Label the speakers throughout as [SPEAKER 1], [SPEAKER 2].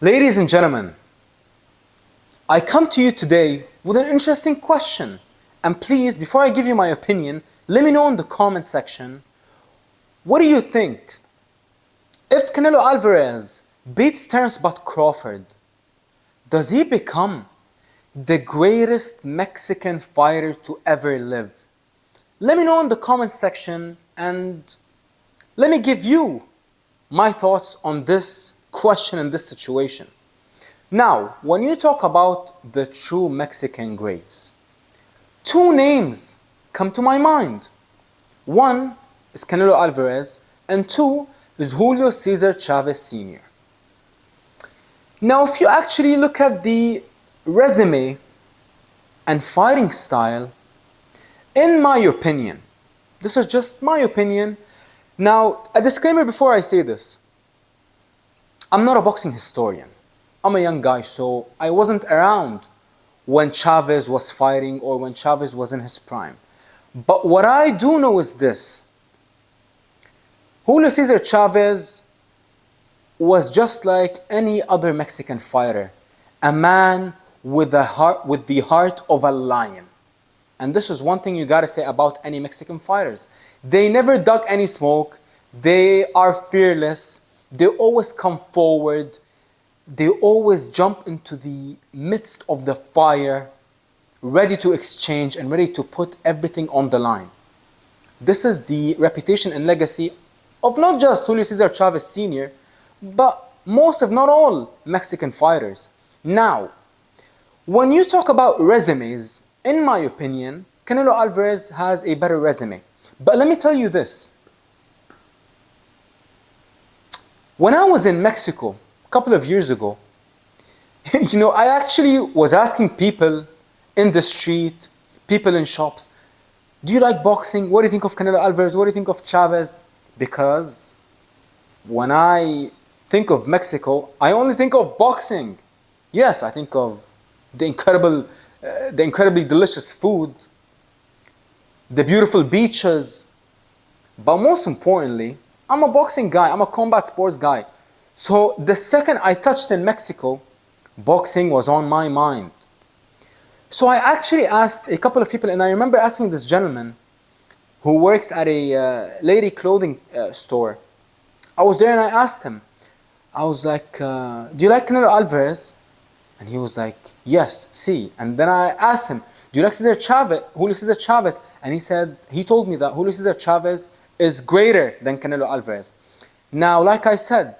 [SPEAKER 1] Ladies and gentlemen, I come to you today with an interesting question. And please, before I give you my opinion, let me know in the comment section, what do you think? If Canelo Alvarez beats Terence Crawford, does he become the greatest Mexican fighter to ever live? Let me know in the comment section and let me give you my thoughts on this question and this situation. Now, when you talk about the true Mexican greats, two names come to my mind. One is Canelo Alvarez and two is Julio César Chávez Sr. Now, if you actually look at the resume and fighting style, in my opinion, this is just my opinion. Now, a disclaimer before I say this. I'm not a boxing historian. I'm a young guy, so I wasn't around when Chavez was fighting or when Chavez was in his prime. But what I do know is this. Julio César Chávez was just like any other Mexican fighter, a man with the heart of a lion. And this is one thing you gotta say about any Mexican fighters. They never duck any smoke. They are fearless. They always come forward. They always jump into the midst of the fire, ready to exchange and ready to put everything on the line. This is the reputation and legacy of not just Julio César Chávez Sr., but most, if not all, Mexican fighters. Now, when you talk about resumes, in my opinion, Canelo Alvarez has a better resume. But let me tell you this. When I was in Mexico a couple of years ago, I actually was asking people in the street, people in shops, do you like boxing? What do you think of Canelo Alvarez? What do you think of Chavez? Because when I think of Mexico, I only think of boxing. Yes, I think of the incredibly delicious food, the beautiful beaches, but most importantly, I'm a boxing guy, I'm a combat sports guy. So the second I touched in Mexico, boxing was on my mind. So I actually asked a couple of people, and I remember asking this gentleman who works at a lady clothing store. I was there and I asked him, I was like, do you like Canelo Alvarez? And he was like, yes, see. And then I asked him, do you like Julio César Chávez? And he told me that Julio César Chávez is greater than Canelo Alvarez. Now, like I said,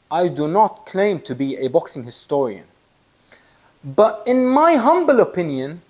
[SPEAKER 1] I do not claim to be a boxing historian. But in my humble opinion,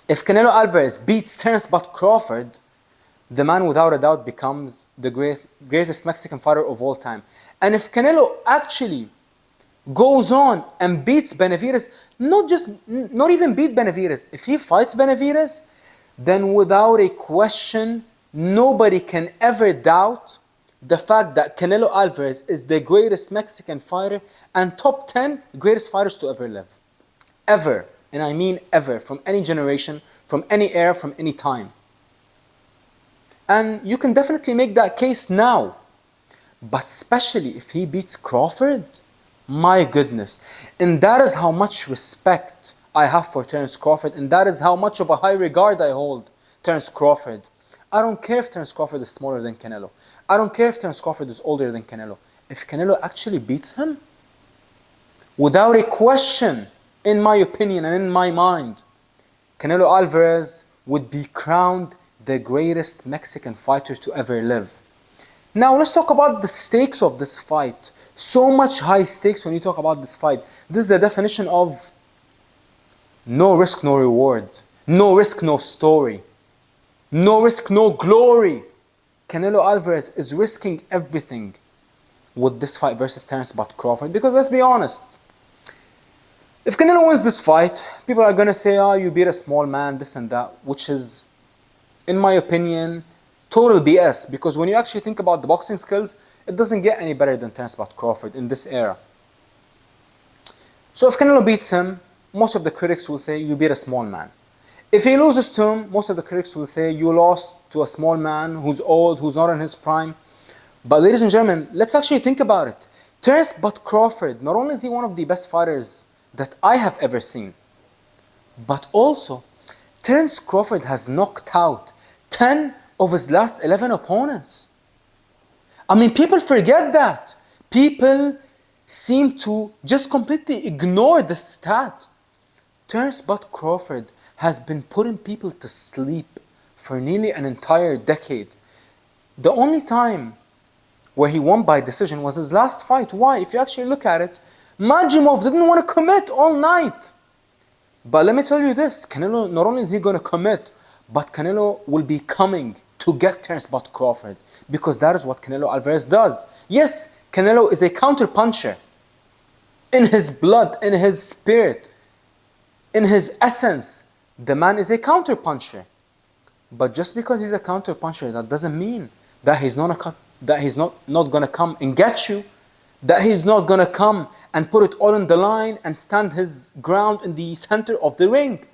[SPEAKER 1] if Canelo Alvarez beats Terence Crawford, the man without a doubt becomes the greatest Mexican fighter of all time. And if Canelo actually goes on and beats Benavidez, not even beat Benavidez, if he fights Benavidez, then without a question, nobody can ever doubt the fact that Canelo Alvarez is the greatest Mexican fighter and top 10 greatest fighters to ever live. Ever. And I mean ever. From any generation, from any era, from any time. And you can definitely make that case now. But especially if he beats Crawford, my goodness. And that is how much respect I have for Terence Crawford. And that is how much of a high regard I hold Terence Crawford. I don't care if Terence Crawford is smaller than Canelo. I don't care if Terence Crawford is older than Canelo. If Canelo actually beats him, without a question, in my opinion and in my mind, Canelo Alvarez would be crowned the greatest Mexican fighter to ever live. Now let's talk about the stakes of this fight. So much high stakes when you talk about this fight. This is the definition of no risk, no reward. No risk, no story. No risk, no glory. Canelo Alvarez is risking everything with this fight versus Terence Crawford. Because let's be honest, if Canelo wins this fight, people are going to say, oh, you beat a small man, this and that, which is, in my opinion, total BS. Because when you actually think about the boxing skills, it doesn't get any better than Terence Crawford in this era. So if Canelo beats him, most of the critics will say, you beat a small man. If he loses to him, most of the critics will say, you lost to a small man who's old, who's not in his prime. But ladies and gentlemen, let's actually think about it. Terence Crawford, not only is he one of the best fighters that I have ever seen, but also Terence Crawford has knocked out 10 of his last 11 opponents. I mean, people forget that. People seem to just completely ignore the stat. Terence Crawford has been putting people to sleep for nearly an entire decade. The only time where he won by decision was his last fight. Why? If you actually look at it, Majimov didn't want to commit all night. But let me tell you this, Canelo, not only is he going to commit, but Canelo will be coming to get Terence Crawford, because that is what Canelo Alvarez does. Yes, Canelo is a counter puncher. In his blood, in his spirit, in his essence, the man is a counter puncher. But just because he's a counter puncher, that doesn't mean that he's not going to come and get you, that he's not going to come and put it all on the line and stand his ground in the center of the ring.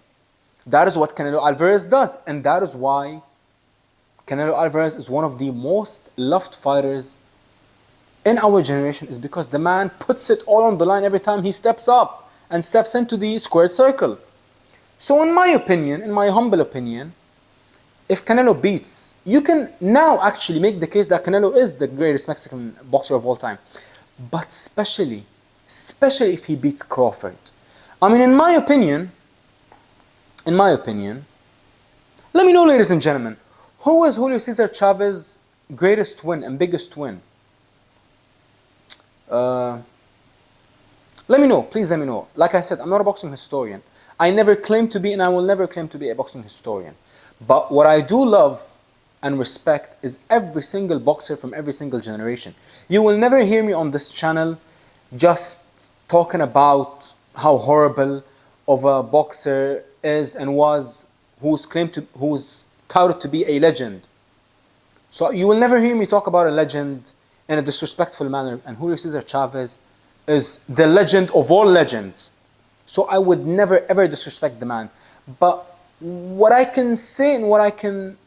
[SPEAKER 1] That is what Canelo Alvarez does, and that is why Canelo Alvarez is one of the most loved fighters in our generation, is because the man puts it all on the line every time he steps up and steps into the squared circle. So in my opinion, in my humble opinion, if Canelo beats, you can now actually make the case that Canelo is the greatest Mexican boxer of all time. But especially if he beats Crawford. I mean, in my opinion, let me know, ladies and gentlemen, who was Julio César Chávez's greatest win and biggest win? Let me know, please let me know. Like I said, I'm not a boxing historian. I never claimed to be, and I will never claim to be, a boxing historian. But what I do love and respect is every single boxer from every single generation. You will never hear me on this channel just talking about how horrible of a boxer is and was, who's touted to be a legend. So you will never hear me talk about a legend in a disrespectful manner, and Julio César Chávez is the legend of all legends. So I would never ever disrespect the man. But what I can say and what I can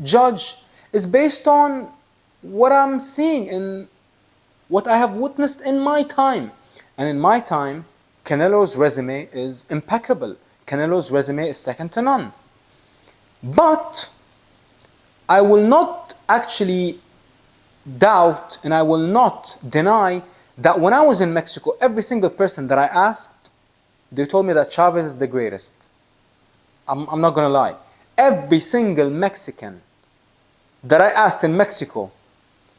[SPEAKER 1] judge is based on what I'm seeing and what I have witnessed in my time. And in my time, Canelo's resume is impeccable. Canelo's resume is second to none. But I will not actually doubt and I will not deny that when I was in Mexico, every single person that I asked, they told me that Chavez is the greatest. I'm not going to lie. Every single Mexican that I asked in Mexico,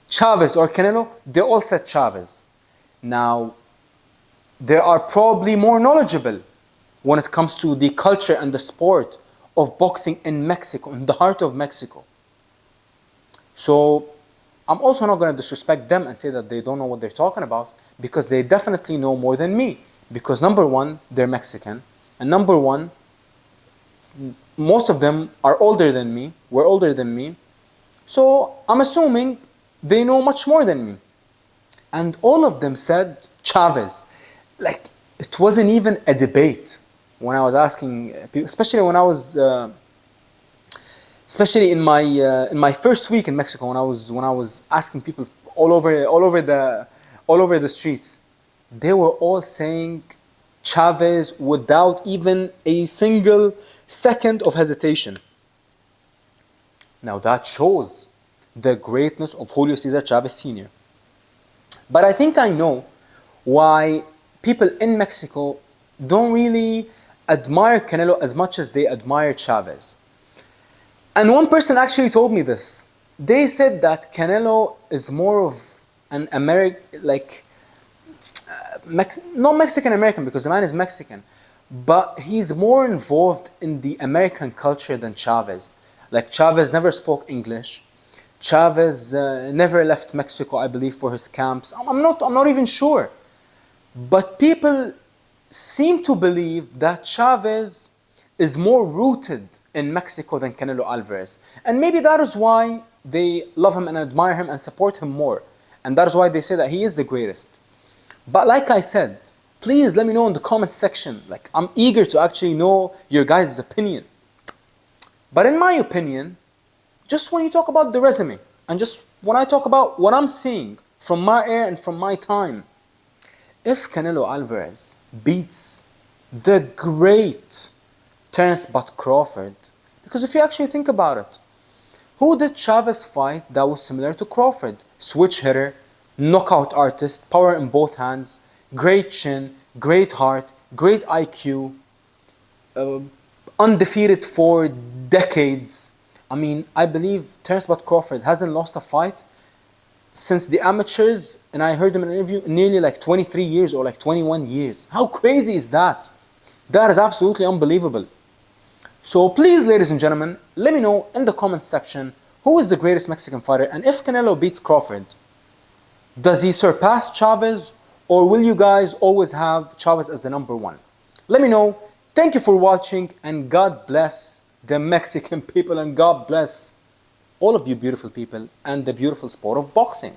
[SPEAKER 1] Chavez or Canelo, they all said Chavez. Now, they are probably more knowledgeable when it comes to the culture and the sport of boxing in Mexico, in the heart of Mexico. So, I'm also not going to disrespect them and say that they don't know what they're talking about, because they definitely know more than me. Because number one, they're Mexican, and number one, most of them are older than me, were older than me. So I'm assuming they know much more than me. And all of them said Chavez. Like, it wasn't even a debate when I was asking people, especially when I was, especially in my first week in Mexico, when I was asking people all over the streets, they were all saying Chavez without even a single second of hesitation. Now that shows the greatness of Julio César Chávez Sr. But I think I know why people in Mexico don't really admire Canelo as much as they admire Chavez. And one person actually told me this. They said that Canelo is more of an not Mexican-American, because the man is Mexican, but he's more involved in the American culture than Chavez. Like, Chavez never spoke English. Chavez never left Mexico, I believe, for his camps. I'm not even sure. But people seem to believe that Chavez is more rooted in Mexico than Canelo Alvarez. And maybe that is why they love him and admire him and support him more. And that is why they say that he is the greatest. But like I said, please let me know in the comment section. Like, I'm eager to actually know your guys' opinion. But in my opinion, just when you talk about the resume, and just when I talk about what I'm seeing, from my era and from my time. If Canelo Alvarez beats the great Terence Crawford, because if you actually think about it, who did Chavez fight that was similar to Crawford? Switch hitter, knockout artist, power in both hands, great chin, great heart, great IQ, undefeated for decades. I mean, I believe Terence Crawford hasn't lost a fight since the amateurs, and I heard him in an interview, nearly like 23 years or like 21 years. How crazy is that? That is absolutely unbelievable. So please, ladies and gentlemen, let me know in the comments section who is the greatest Mexican fighter, and if Canelo beats Crawford, does he surpass Chavez, or will you guys always have Chavez as the number one? Let me know. Thank you for watching, and God bless the Mexican people, and God bless all of you beautiful people and the beautiful sport of boxing.